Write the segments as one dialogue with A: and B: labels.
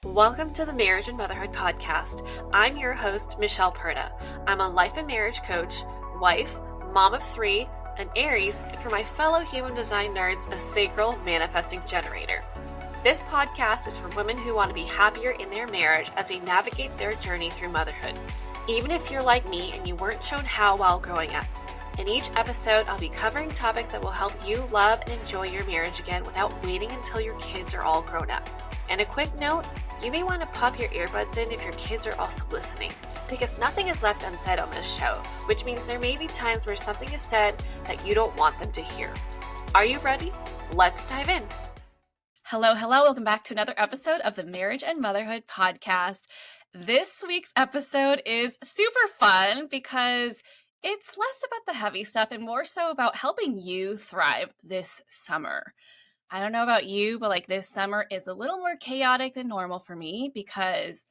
A: Welcome to the Marriage and Motherhood Podcast. I'm your host, Michelle Perda. I'm a life and marriage coach, wife, mom of 3, an Aries, and for my fellow human design nerds, a sacral manifesting generator. This podcast is for women who want to be happier in their marriage as they navigate their journey through motherhood, even if you're like me and you weren't shown how while growing up. In each episode, I'll be covering topics that will help you love and enjoy your marriage again without waiting until your kids are all grown up. And a quick note, you may want to pop your earbuds in if your kids are also listening, because nothing is left unsaid on this show, which means there may be times where something is said that you don't want them to hear. Are you ready? Let's dive in. Hello. Welcome back to another episode of the Marriage and Motherhood Podcast. This week's episode is super fun because it's less about the heavy stuff and more so about helping you thrive this summer. I don't know about you, but this summer is a little more chaotic than normal for me because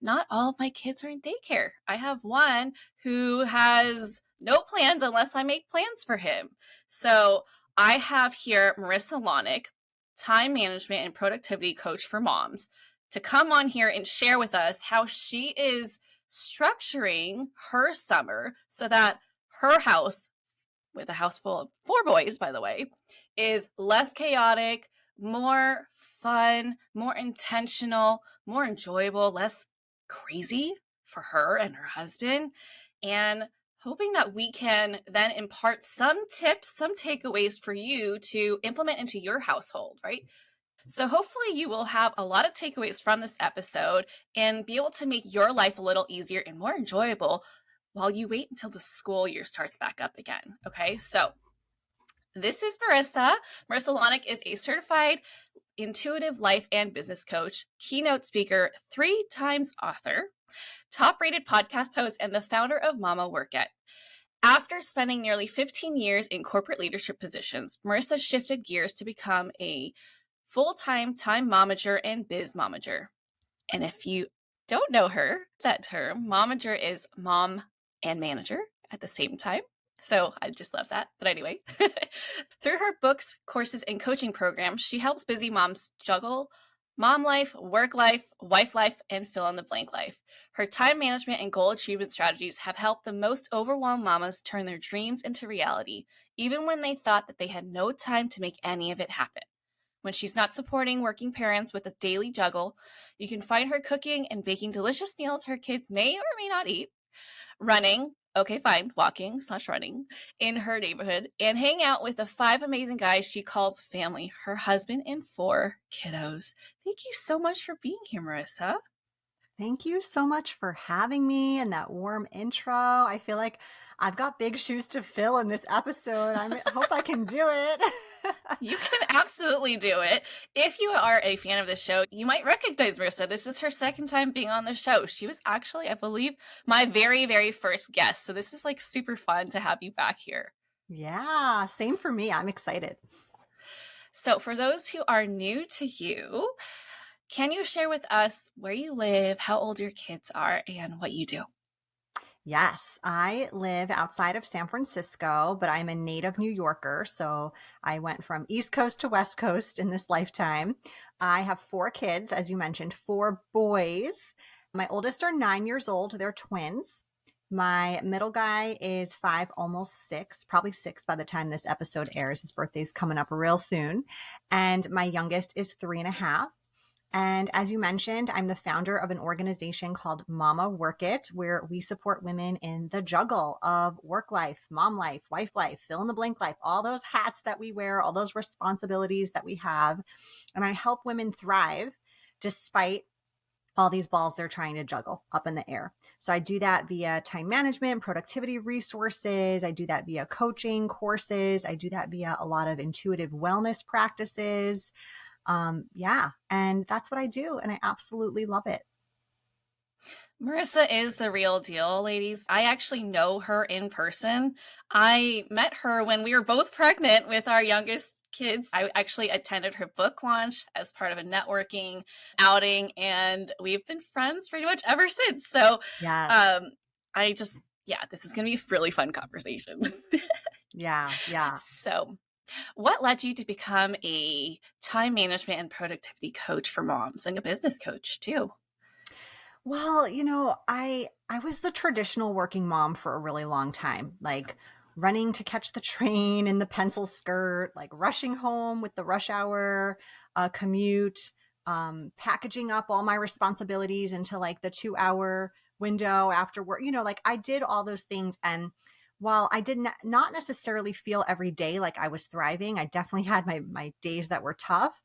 A: not all of my kids are in daycare. I have one who has no plans unless I make plans for him. So I have here Marisa Lonic, time management and productivity coach for moms, to come on here and share with us how she is structuring her summer so that her house, with a house full of 4 boys, by the way, is less chaotic, more fun, more intentional, more enjoyable, less crazy for her and her husband, and hoping that we can then impart some tips, some takeaways for you to implement into your household, right? So hopefully you will have a lot of takeaways from this episode and be able to make your life a little easier and more enjoyable while you wait until the school year starts back up again. Okay, so this is Marisa. Marisa Lonic is a certified intuitive life and business coach, keynote speaker, 3 times author, top-rated podcast host, and the founder of Mama Work It. After spending nearly 15 years in corporate leadership positions, Marisa shifted gears to become a full-time Time Momager and Biz Momager. And if you don't know her, that term, Momager is mom and manager at the same time. So I just love that. But anyway, through her books, courses, and coaching programs, she helps busy moms juggle mom life, work life, wife life, and fill in the blank life. Her time management and goal achievement strategies have helped the most overwhelmed mamas turn their dreams into reality, even when they thought that they had no time to make any of it happen. When she's not supporting working parents with a daily juggle, you can find her cooking and baking delicious meals her kids may or may not eat, walking/running in her neighborhood, and hang out with the 5 amazing guys she calls family, her husband and 4 kiddos. Thank you so much for being here, Marisa.
B: Thank you so much for having me and that warm intro. I feel like I've got big shoes to fill in this episode. I hope I can do it.
A: You can absolutely do it. If you are a fan of the show, you might recognize Marisa. This is her 2nd time being on the show. She was actually, I believe, my very, very first guest. So this is super fun to have you back here.
B: Yeah, same for me. I'm excited.
A: So for those who are new to you, can you share with us where you live, how old your kids are, and what you do?
B: Yes, I live outside of San Francisco, but I'm a native New Yorker. So I went from East Coast to West Coast in this lifetime. I have 4 kids, as you mentioned, 4 boys. My oldest are 9 years old. They're twins. My middle guy is 5, almost 6, probably 6 by the time this episode airs. His birthday's coming up real soon. And my youngest is 3.5. And as you mentioned, I'm the founder of an organization called Mama Work It, where we support women in the juggle of work life, mom life, wife life, fill in the blank life, all those hats that we wear, all those responsibilities that we have. And I help women thrive despite all these balls they're trying to juggle up in the air. So I do that via time management, productivity resources. I do that via coaching courses. I do that via a lot of intuitive wellness practices. And that's what I do. And I absolutely love it.
A: Marisa is the real deal, ladies. I actually know her in person. I met her when we were both pregnant with our youngest kids. I actually attended her book launch as part of a networking outing, and we've been friends pretty much ever since. So
B: Yes.
A: this is going to be a really fun conversation.
B: Yeah.
A: So What led you to become a time management and productivity coach for moms and a business coach too?
B: Well, I was the traditional working mom for a really long time, like running to catch the train in the pencil skirt, like rushing home with the rush hour commute, packaging up all my responsibilities into like the 2 hour window after work. Like I did all those things. And while I did not necessarily feel every day like I was thriving, I definitely had my days that were tough.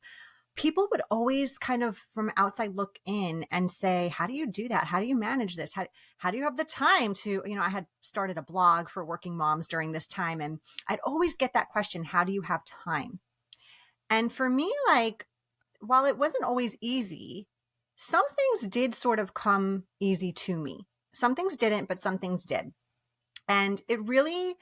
B: People would always kind of from outside look in and say, how do you do that? How do you manage this? How do you have the time to, I had started a blog for working moms during this time. And I'd always get that question, how do you have time? And for me, like, while it wasn't always easy, some things did sort of come easy to me. Some things didn't, but some things did. And it really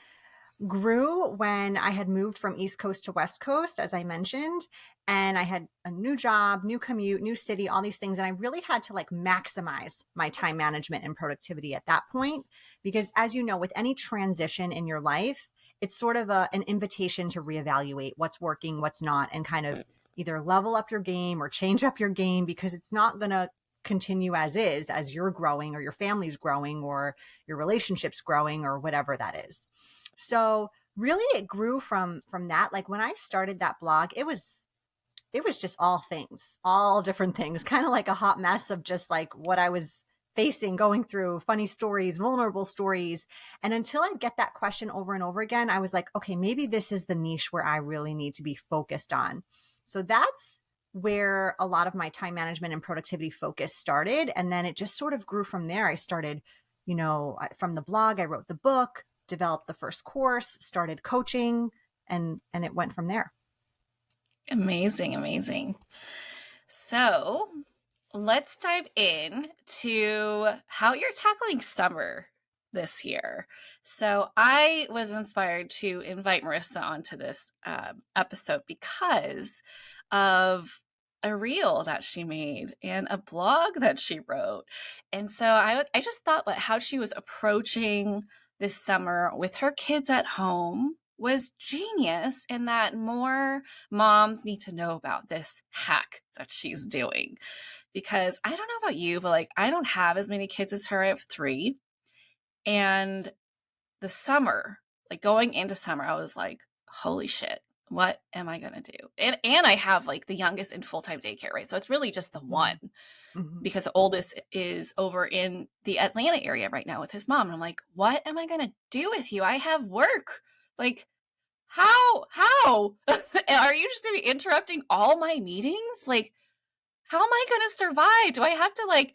B: grew when I had moved from East Coast to West Coast, as I mentioned, and I had a new job, new commute, new city, all these things. And I really had to like maximize my time management and productivity at that point, because as you know, with any transition in your life, it's sort of an invitation to reevaluate what's working, what's not, and kind of either level up your game or change up your game, because it's not going to continue as is as you're growing or your family's growing or your relationship's growing or whatever that is. So really it grew from that. Like when I started that blog, it was just all different things, kind of like a hot mess of just like what I was facing, going through, funny stories, vulnerable stories. And until I get that question over and over again, I was like, okay, maybe this is the niche where I really need to be focused on. So that's where a lot of my time management and productivity focus started. And then it just sort of grew from there. I started, from the blog, I wrote the book, developed the first course, started coaching, and it went from there.
A: Amazing, amazing. So let's dive in to how you're tackling summer this year. So I was inspired to invite Marisa onto this episode because of a reel that she made and a blog that she wrote. And so I just thought how she was approaching this summer with her kids at home was genius, and that more moms need to know about this hack that she's doing. Because I don't know about you, but like I don't have as many kids as her. I have 3. And the summer, like going into summer, I was like, holy shit, what am I going to do? And I have like the youngest in full-time daycare, right? So it's really just the one, because the oldest is over in the Atlanta area right now with his mom. And I'm like, what am I going to do with you? I have work. Like, how are you just going to be interrupting all my meetings? Like, how am I going to survive? Do I have to like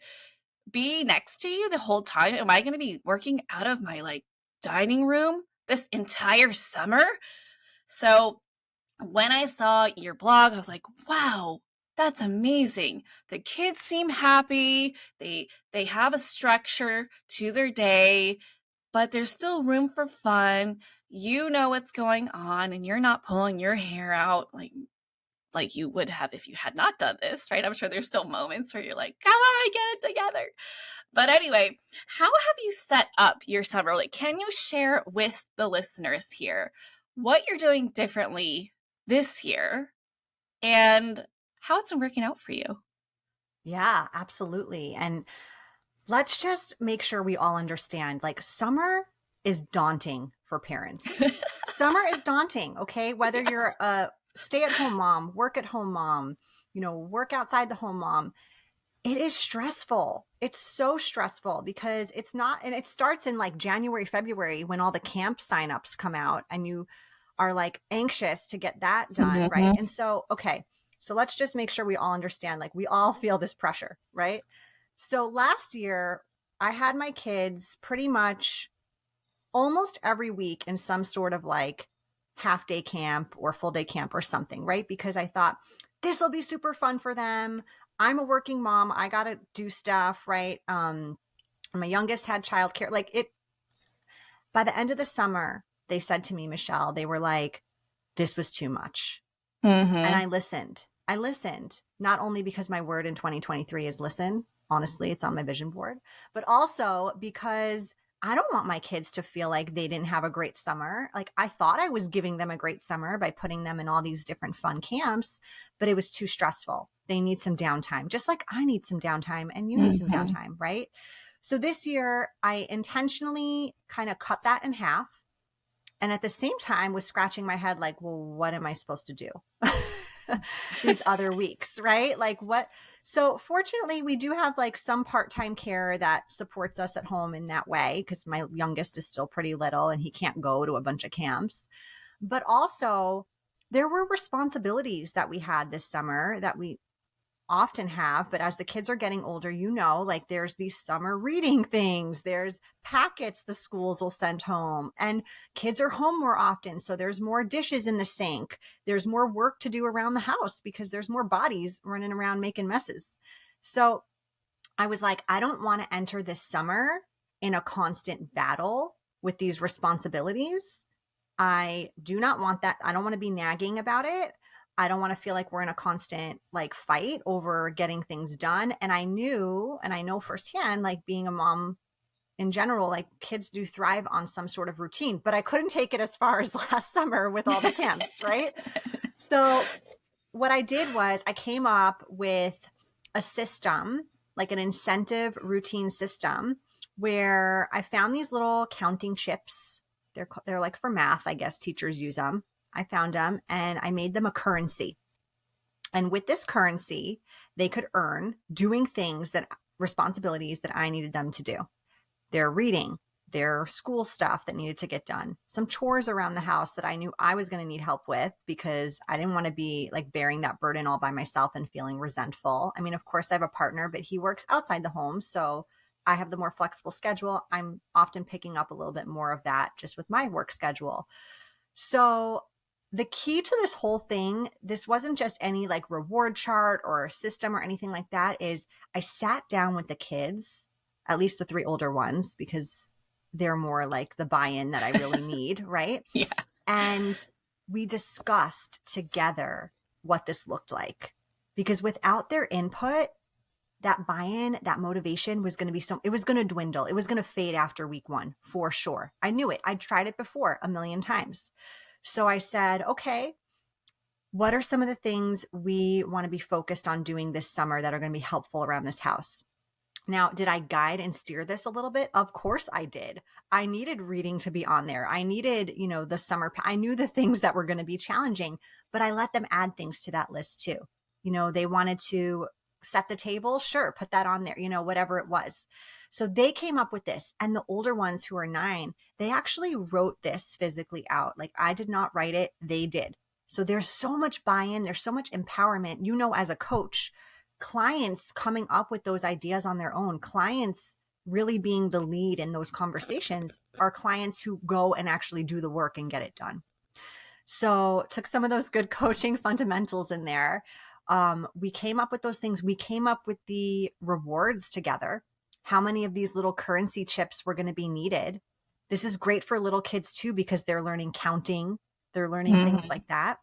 A: be next to you the whole time? Am I going to be working out of my like dining room this entire summer? So when I saw your blog, I was like, wow, that's amazing. The kids seem happy. They have a structure to their day, but there's still room for fun. You know what's going on, and you're not pulling your hair out like you would have if you had not done this, right? I'm sure there's still moments where you're like, come on, get it together. But anyway, how have you set up your summer? Like, can you share with the listeners here what you're doing differently this year and how it's been working out for you?
B: Yeah, absolutely. And let's just make sure we all understand, like, summer is daunting for parents. Summer is daunting, okay? Whether
A: Yes.
B: you're a stay-at-home mom, work-at-home mom, work outside the home mom, it is stressful. It's so stressful because it's not, and it starts in like January, February when all the camp signups come out and you are like anxious to get that done, right? And so, okay, so let's just make sure we all understand, like we all feel this pressure, right? So last year, I had my kids pretty much almost every week in some sort of like half day camp or full day camp or something, right? Because I thought this will be super fun for them. I'm a working mom. I got to do stuff, right? My youngest had childcare. Like it, by the end of the summer, they said to me, Michelle, they were like, this was too much. And I listened. Not only because my word in 2023 is listen. Honestly, it's on my vision board, but also because I don't want my kids to feel like they didn't have a great summer. Like I thought I was giving them a great summer by putting them in all these different fun camps, but it was too stressful. They need some downtime, just like I need some downtime and you need some downtime, right? So this year I intentionally kind of cut that in half. And at the same time was scratching my head like, well, what am I supposed to do these other weeks, right? Like what? So fortunately, we do have like some part-time care that supports us at home in that way because my youngest is still pretty little and he can't go to a bunch of camps. But also, there were responsibilities that we had this summer that we often have, but as the kids are getting older, like there's these summer reading things, there's packets the schools will send home, and kids are home more often. So there's more dishes in the sink. There's more work to do around the house because there's more bodies running around making messes. So I was like, I don't want to enter this summer in a constant battle with these responsibilities. I do not want that. I don't want to be nagging about it. I don't want to feel like we're in a constant like fight over getting things done. And I knew, and I know firsthand, like being a mom in general, like kids do thrive on some sort of routine, but I couldn't take it as far as last summer with all the camps, right? So what I did was I came up with a system, like an incentive routine system, where I found these little counting chips. They're like for math, I guess teachers use them. I found them and I made them a currency. And with this currency, they could earn doing responsibilities that I needed them to do. Their reading, their school stuff that needed to get done, some chores around the house that I knew I was going to need help with because I didn't want to be like bearing that burden all by myself and feeling resentful. I mean, of course I have a partner, but he works outside the home. So I have the more flexible schedule. I'm often picking up a little bit more of that just with my work schedule. So the key to this whole thing, this wasn't just any like reward chart or a system or anything like that, is I sat down with the kids, at least the 3 older ones, because they're more like the buy-in that I really need, right?
C: Yeah.
B: And we discussed together what this looked like. Because without their input, that buy-in, that motivation was going to be it was going to dwindle. It was going to fade after week 1 for sure. I knew it. I'd tried it before a million times. So I said, okay, what are some of the things we want to be focused on doing this summer that are going to be helpful around this house? Now, did I guide and steer this a little bit? Of course I did. I needed reading to be on there. I needed, the summer. I knew the things that were going to be challenging, but I let them add things to that list too. They wanted to set the table. Sure. Put that on there, whatever it was. So they came up with this, and the older ones who are 9, they actually wrote this physically out. Like I did not write it. They did. So there's so much buy-in. There's so much empowerment, as a coach, clients coming up with those ideas on their own, clients really being the lead in those conversations are clients who go and actually do the work and get it done. So took some of those good coaching fundamentals in there. We came up with those things. We came up with the rewards together. How many of these little currency chips were going to be needed? This is great for little kids too, because they're learning counting. They're learning things like that.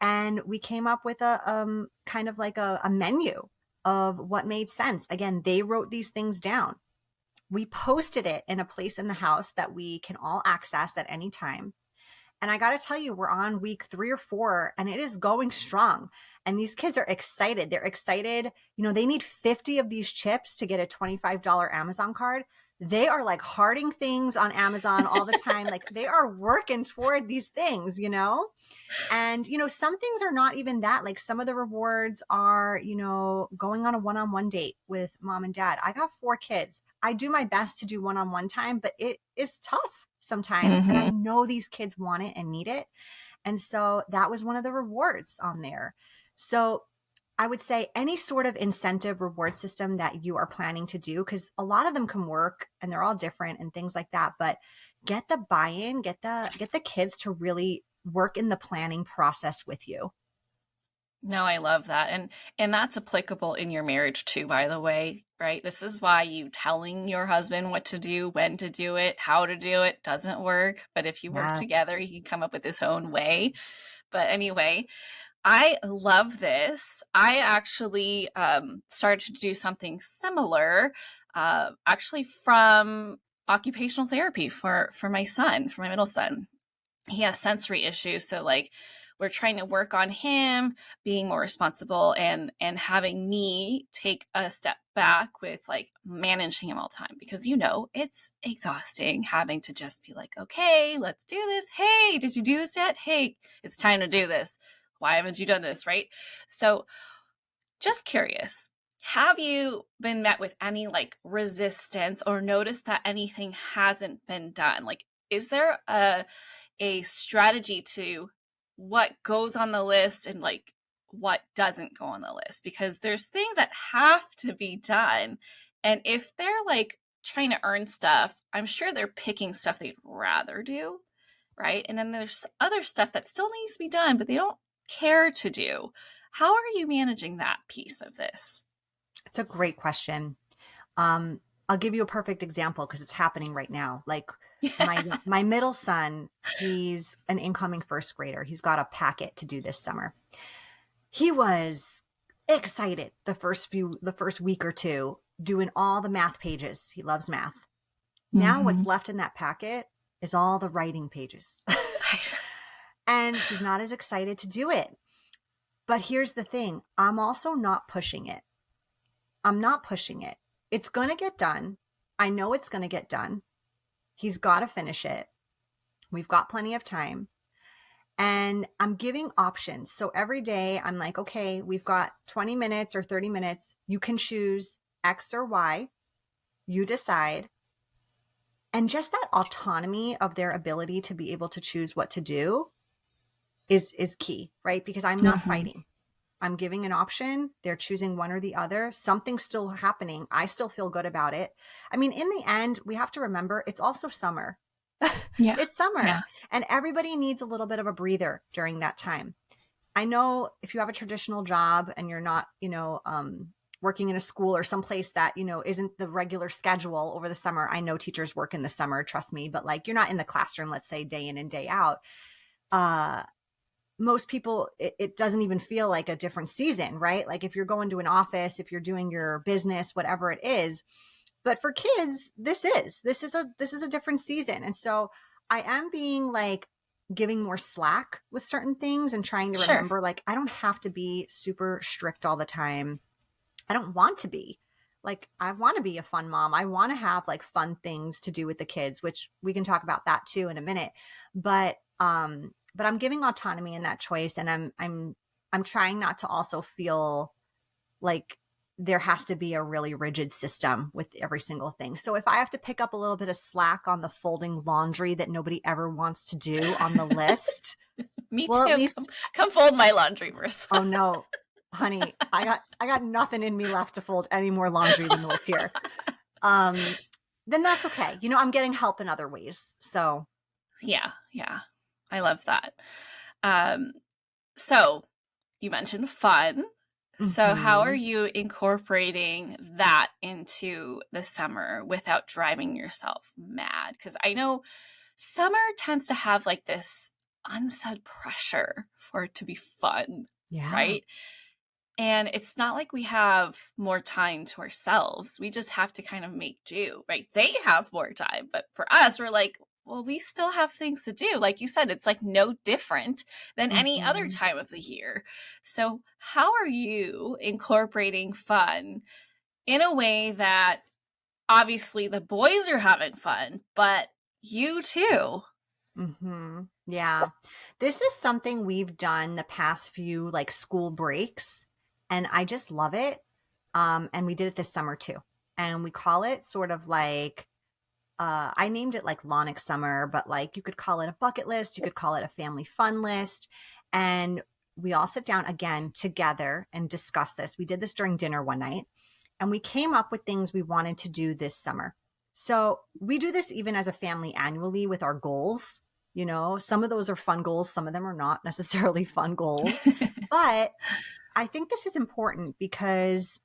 B: And we came up with a kind of like a menu of what made sense. Again, they wrote these things down. We posted it in a place in the house that we can all access at any time. And I got to tell you, we're on week 3 or 4 and it is going strong. And these kids are excited. They're excited. They need 50 of these chips to get a $25 Amazon card. They are like hearting things on Amazon all the time. Like they are working toward these things, and, some things are not even that. Like some of the rewards are, going on a one-on-one date with mom and dad. I got 4 kids. I do my best to do one-on-one time, but it is tough sometimes. And I know these kids want it and need it. And so that was one of the rewards on there. So I would say any sort of incentive reward system that you are planning to do, because a lot of them can work and they're all different and things like that, but get the buy-in, get the kids to really work in the planning process with you.
C: No, I love that. And that's applicable in your marriage too, by the way, right? This is why you telling your husband what to do, when to do it, how to do it doesn't work. But if you work together, he can come up with his own way. But anyway, I love this. I actually started to do something similar, actually from occupational therapy for my son, for my middle son. He has sensory issues. So like we're trying to work on him being more responsible and having me take a step back with like managing him all the time, because, you know, it's exhausting having to just be like, okay, let's do this. Hey, did you do this yet? Hey, it's time to do this. Why haven't you done this? Right. So just curious, have you been met with any like resistance or noticed that anything hasn't been done? Like, is there a strategy to what goes on the list and like what doesn't go on the list? Because there's things that have to be done. And if they're like trying to earn stuff, I'm sure they're picking stuff they'd rather do. Right. And then there's other stuff that still needs to be done, but they don't care to do. How are you managing that piece of this?
B: It's a great question. I'll give you a perfect example because it's happening right now. Like my middle son, he's an incoming first grader. He's got a packet to do this summer. He was excited the first week or two doing all the math pages. He loves math. Now what's left in that packet is all the writing pages. And he's not as excited to do it. But here's the thing. I'm also not pushing it. It's going to get done. I know it's going to get done. He's got to finish it. We've got plenty of time. And I'm giving options. So every day I'm like, okay, we've got 20 minutes or 30 minutes. You can choose X or Y. You decide. And just that autonomy of their ability to be able to choose what to do is key, right? Because I'm not fighting. I'm giving an option. They're choosing one or the other. Something's still happening. I still feel good about it. I mean, in the end, we have to remember it's also summer.
C: Yeah.
B: It's summer.
C: Yeah.
B: And everybody needs a little bit of a breather during that time. I know if you have a traditional job and you're not, working in a school or someplace that, isn't the regular schedule over the summer. I know teachers work in the summer, trust me, but like you're not in the classroom, let's say day in and day out. Most people, it doesn't even feel like a different season, right? Like if you're going to an office, if you're doing your business, whatever it is. But for kids, this is a different season. And so I am being like giving more slack with certain things and trying to remember, like, I don't have to be super strict all the time. I don't want to be. Like, I want to be a fun mom. I want to have like fun things to do with the kids, which we can talk about that too in a minute. But I'm giving autonomy in that choice, and I'm trying not to also feel like there has to be a really rigid system with every single thing. So if I have to pick up a little bit of slack on the folding laundry that nobody ever wants to do on the list.
C: Me too. At least... Come fold my laundry, Marisa.
B: Oh no, honey, I got nothing in me left to fold any more laundry than what's here. Then that's okay. I'm getting help in other ways. So
C: yeah. I love that. So you mentioned fun. So how are you incorporating that into the summer without driving yourself mad? Because I know summer tends to have like this unsaid pressure for it to be fun, right? And it's not like we have more time to ourselves. We just have to kind of make do, right? They have more time, but for us, we're like, well, we still have things to do. Like you said, it's like no different than any other time of the year. So how are you incorporating fun in a way that obviously the boys are having fun, but you too?
B: Yeah. This is something we've done the past few like school breaks, and I just love it. And we did it this summer too. And we call it sort of like, I named it like Lonic Summer, but like you could call it a bucket list. You could call it a family fun list. And we all sit down again together and discuss this. We did this during dinner one night, and we came up with things we wanted to do this summer. So we do this even as a family annually with our goals. Some of those are fun goals. Some of them are not necessarily fun goals, but I think this is important because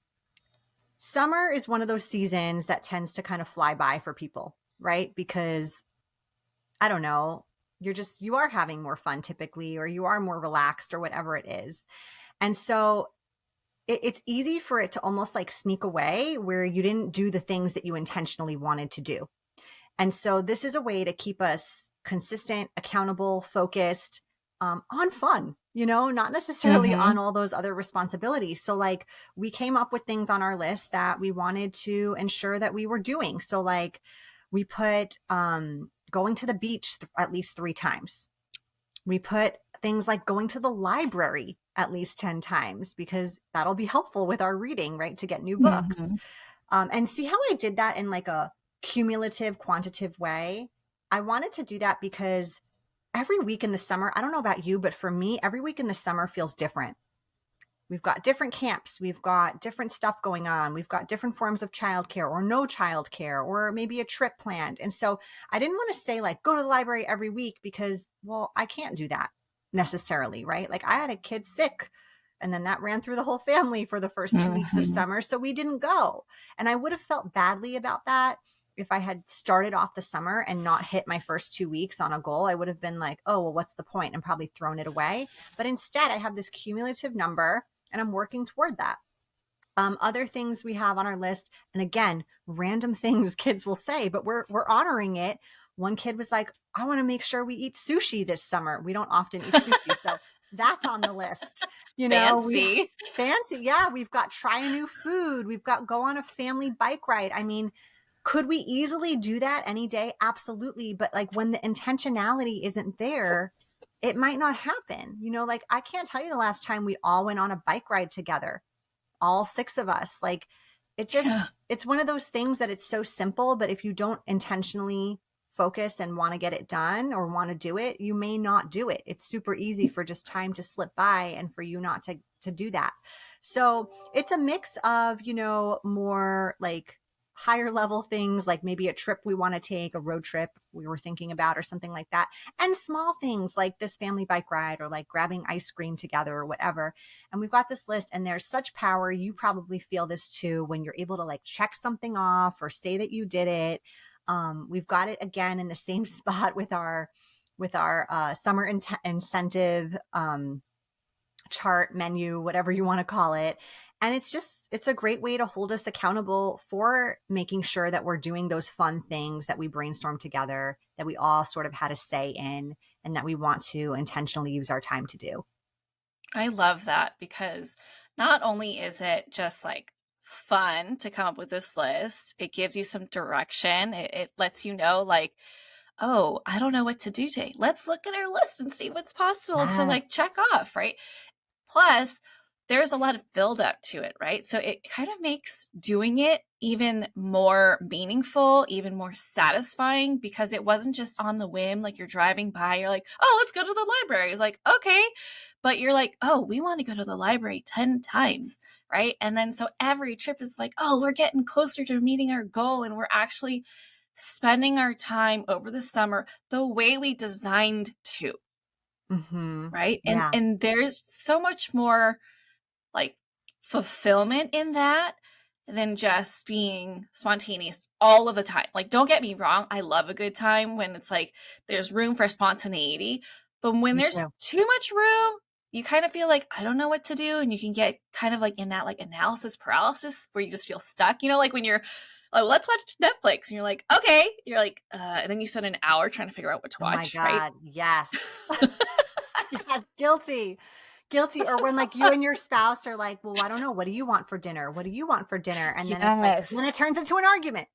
B: summer is one of those seasons that tends to kind of fly by for people, right? Because I don't know, you are having more fun typically, or you are more relaxed or whatever it is. And so it's easy for it to almost like sneak away where you didn't do the things that you intentionally wanted to do. And so this is a way to keep us consistent, accountable, focused, on fun, not necessarily on all those other responsibilities. So like we came up with things on our list that we wanted to ensure that we were doing. So like we put going to the beach at least 3 times. We put things like going to the library at least 10 times because that'll be helpful with our reading, right? To get new books. And see how I did that in like a cumulative, quantitative way. I wanted to do that because every week in the summer, I don't know about you, but for me, every week in the summer feels different. We've got different camps. We've got different stuff going on. We've got different forms of childcare or no childcare or maybe a trip planned. And so I didn't want to say like, go to the library every week because, well, I can't do that necessarily, right? Like I had a kid sick and then that ran through the whole family for the first 2 weeks of summer. So we didn't go. And I would have felt badly about that if I had started off the summer and not hit my first 2 weeks on a goal. I would have been like, oh, well, what's the point? And probably thrown it away. But instead, I have this cumulative number and I'm working toward that. Other things we have on our list, and again, random things kids will say, but we're honoring it. One kid was like, I want to make sure we eat sushi this summer. We don't often eat sushi. So that's on the list.
C: Fancy.
B: Fancy. Yeah. We've got try a new food. We've got go on a family bike ride. I mean, could we easily do that any day? Absolutely. But like when the intentionality isn't there, it might not happen. Like I can't tell you the last time we all went on a bike ride together, all 6 of us. Like it's one of those things that it's so simple, but if you don't intentionally focus and want to get it done or want to do it, you may not do it. It's super easy for just time to slip by and for you not to do that. So it's a mix of, more like higher level things like maybe a trip we want to take, a road trip we were thinking about or something like that. And small things like this family bike ride or like grabbing ice cream together or whatever. And we've got this list and there's such power. You probably feel this too when you're able to like check something off or say that you did it. We've got it again in the same spot with our summer incentive chart, menu, whatever you want to call it. And it's a great way to hold us accountable for making sure that we're doing those fun things that we brainstorm together, that we all sort of had a say in, and that we want to intentionally use our time to do.
C: I love that because not only is it just like fun to come up with this list, it gives you some direction. It lets you know like, oh, I don't know what to do today. Let's look at our list and see what's possible to like check off, right? Plus, there's a lot of build up to it, right? So it kind of makes doing it even more meaningful, even more satisfying because it wasn't just on the whim, like you're driving by, you're like, oh, let's go to the library. It's like, okay. But you're like, oh, we want to go to the library 10 times, right? And then so every trip is like, oh, we're getting closer to meeting our goal and we're actually spending our time over the summer the way we designed to, right? And there's so much more like fulfillment in that than just being spontaneous all of the time. Like, don't get me wrong. I love a good time when it's like, there's room for spontaneity, but when there's too much room, you kind of feel like, I don't know what to do. And you can get kind of like in that like analysis paralysis where you just feel stuck, like when you're like, let's watch Netflix. And you're like, okay. You're like, and then you spend an hour trying to figure out what to watch.
B: Oh my God. Right? Yes. Yes. Guilty. Or when like you and your spouse are like, well, I don't know. What do you want for dinner? What do you want for dinner? And then it's like, then it turns into an argument.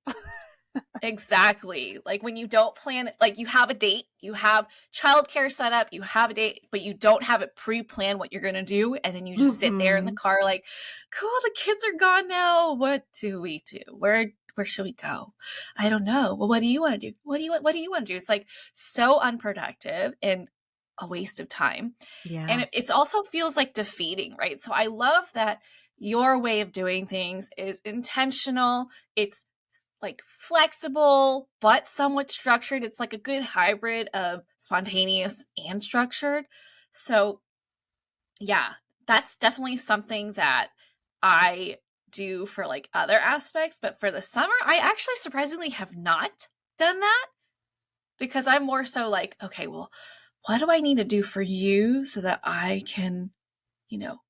C: Exactly. Like when you don't plan, like you have a date, you have childcare set up, you have a date, but you don't have it pre-planned what you're going to do. And then you just sit there in the car like, cool, the kids are gone now. What do we do? Where should we go? I don't know. Well, what do you want to do? What do you want to do? It's like so unproductive and a waste of time. Yeah. And it also feels like defeating, right? So I love that your way of doing things is intentional. It's like flexible, but somewhat structured. It's like a good hybrid of spontaneous and structured. So yeah, that's definitely something that I do for like other aspects. But for the summer, I actually surprisingly have not done that because I'm more so like, okay, well, what do I need to do for you so that I can,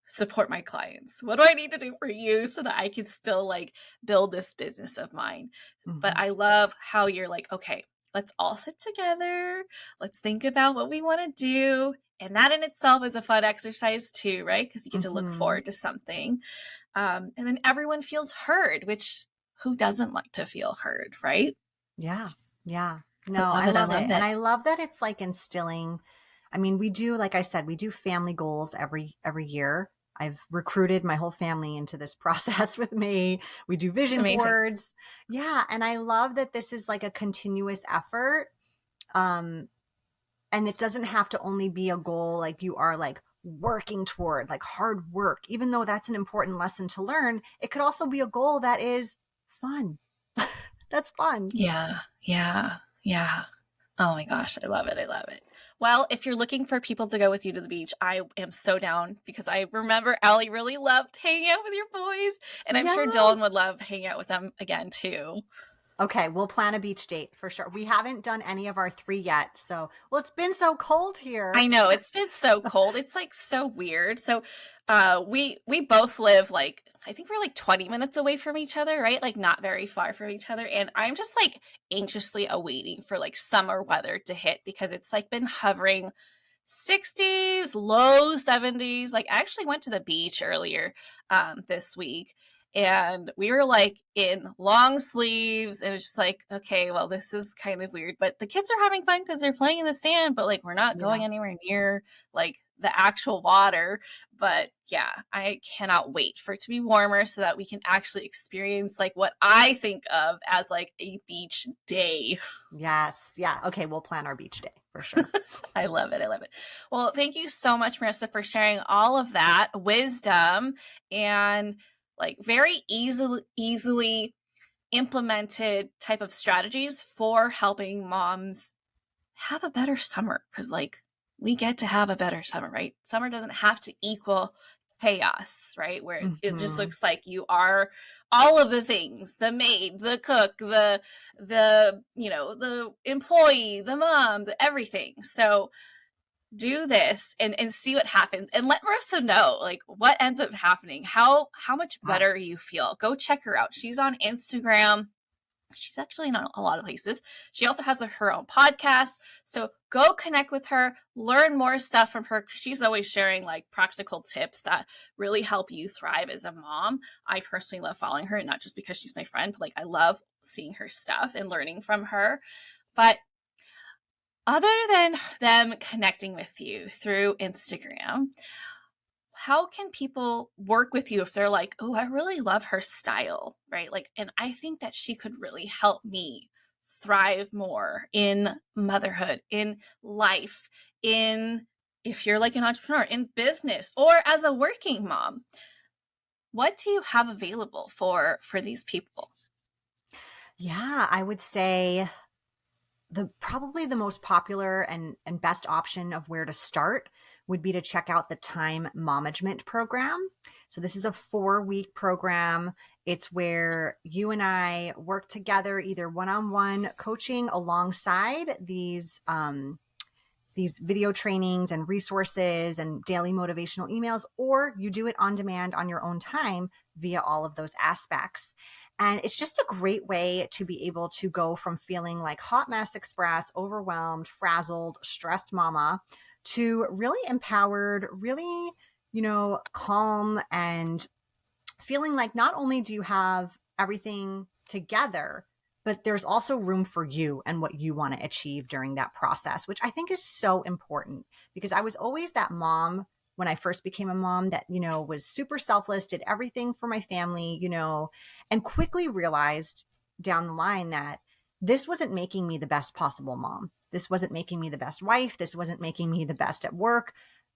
C: support my clients? What do I need to do for you so that I can still like build this business of mine? But I love how you're like, okay, let's all sit together. Let's think about what we want to do. And that in itself is a fun exercise too, right? Because you get to look forward to something. And then everyone feels heard, which who doesn't like to feel heard, right?
B: Yeah. Yeah. No, I love it. And I love that it's like instilling. I mean, we do, like I said, we do family goals every year. I've recruited my whole family into this process with me. We do vision boards. Yeah. And I love that this is like a continuous effort. And it doesn't have to only be a goal like you are like working toward, like hard work, even though that's an important lesson to learn. It could also be a goal that is fun. That's fun.
C: Yeah. Yeah. Yeah. Oh my gosh. I love it. I love it. Well, if you're looking for people to go with you to the beach, I am so down because I remember Allie really loved hanging out with your boys. And I'm sure Dylan would love hanging out with them again too.
B: Okay, we'll plan a beach date for sure. We haven't done any of our 3 yet. So, well, it's been so cold here.
C: I know, it's been so cold. It's like so weird. So we both live like, I think we're like 20 minutes away from each other, right? Like not very far from each other. And I'm just like anxiously awaiting for like summer weather to hit because it's like been hovering 60s, low 70s. Like I actually went to the beach earlier this week. And we were like in long sleeves. And it was just like, okay, well, this is kind of weird. But the kids are having fun because they're playing in the sand. But like, we're not going anywhere near like the actual water. But yeah, I cannot wait for it to be warmer so that we can actually experience like what I think of as like a beach day.
B: Yes. Yeah. Okay. We'll plan our beach day for sure.
C: I love it. I love it. Well, thank you so much, Marisa, for sharing all of that wisdom and like very easily implemented type of strategies for helping moms have a better summer. Because like we get to have a better summer, right? Summer doesn't have to equal chaos, right? Where it just looks like you are all of the things, the maid, the cook, the the employee, the mom, the everything. So do this and see what happens and let Marisa know like what ends up happening, how much better you feel. Go check her out. She's on Instagram. She's actually in a lot of places. She also has her own podcast. So go connect with her, learn more stuff from her. She's always sharing like practical tips that really help you thrive as a mom. I personally love following her, not just because she's my friend, but like I love seeing her stuff and learning from her. But other than them connecting with you through Instagram, how can people work with you if they're like, oh, I really love her style, right? Like, and I think that she could really help me thrive more in motherhood, in life, in, if you're like an entrepreneur, in business, or as a working mom. What do you have available for these people?
B: Yeah, I would say probably the most popular and best option of where to start would be to check out the Time Momager program. So this is a 4-week program. It's where you and I work together, either one-on-one coaching alongside these video trainings and resources and daily motivational emails, or you do it on demand on your own time via all of those aspects. And it's just a great way to be able to go from feeling like hot mess express, overwhelmed, frazzled, stressed mama to really empowered, really, calm, and feeling like not only do you have everything together, but there's also room for you and what you want to achieve during that process, which I think is so important because I was always that mom when I first became a mom that, was super selfless, did everything for my family, and quickly realized down the line that this wasn't making me the best possible mom. This wasn't making me the best wife. This wasn't making me the best at work.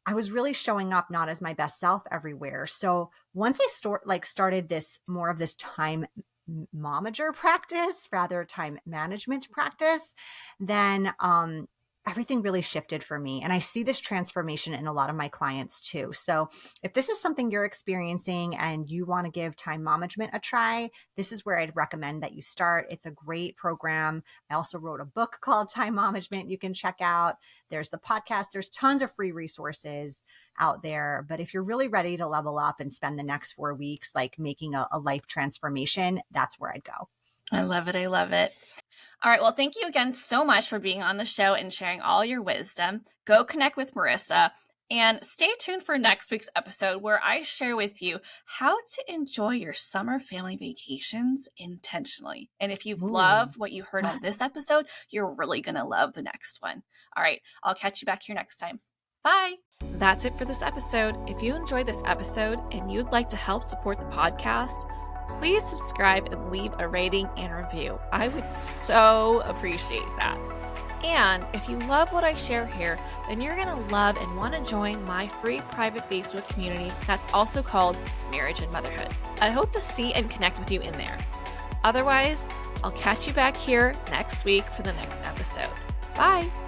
B: I was really showing up not as my best self everywhere. So once I started this more of this time momager practice, rather time management practice, then everything really shifted for me. And I see this transformation in a lot of my clients too. So if this is something you're experiencing and you want to give time management a try, this is where I'd recommend that you start. It's a great program. I also wrote a book called Time Management you can check out. There's the podcast. There's tons of free resources out there. But if you're really ready to level up and spend the next 4 weeks like making a life transformation, that's where I'd go.
C: I love it. I love it. All right. Well, thank you again so much for being on the show and sharing all your wisdom. Go connect with Marisa and stay tuned for next week's episode where I share with you how to enjoy your summer family vacations intentionally. And if you've loved what you heard on this episode, you're really going to love the next one. All right. I'll catch you back here next time. Bye. That's it for this episode. If you enjoyed this episode and you'd like to help support the podcast, please subscribe and leave a rating and review. I would so appreciate that. And if you love what I share here, then you're going to love and want to join my free private Facebook community that's also called Marriage and Motherhood. I hope to see and connect with you in there. Otherwise, I'll catch you back here next week for the next episode. Bye.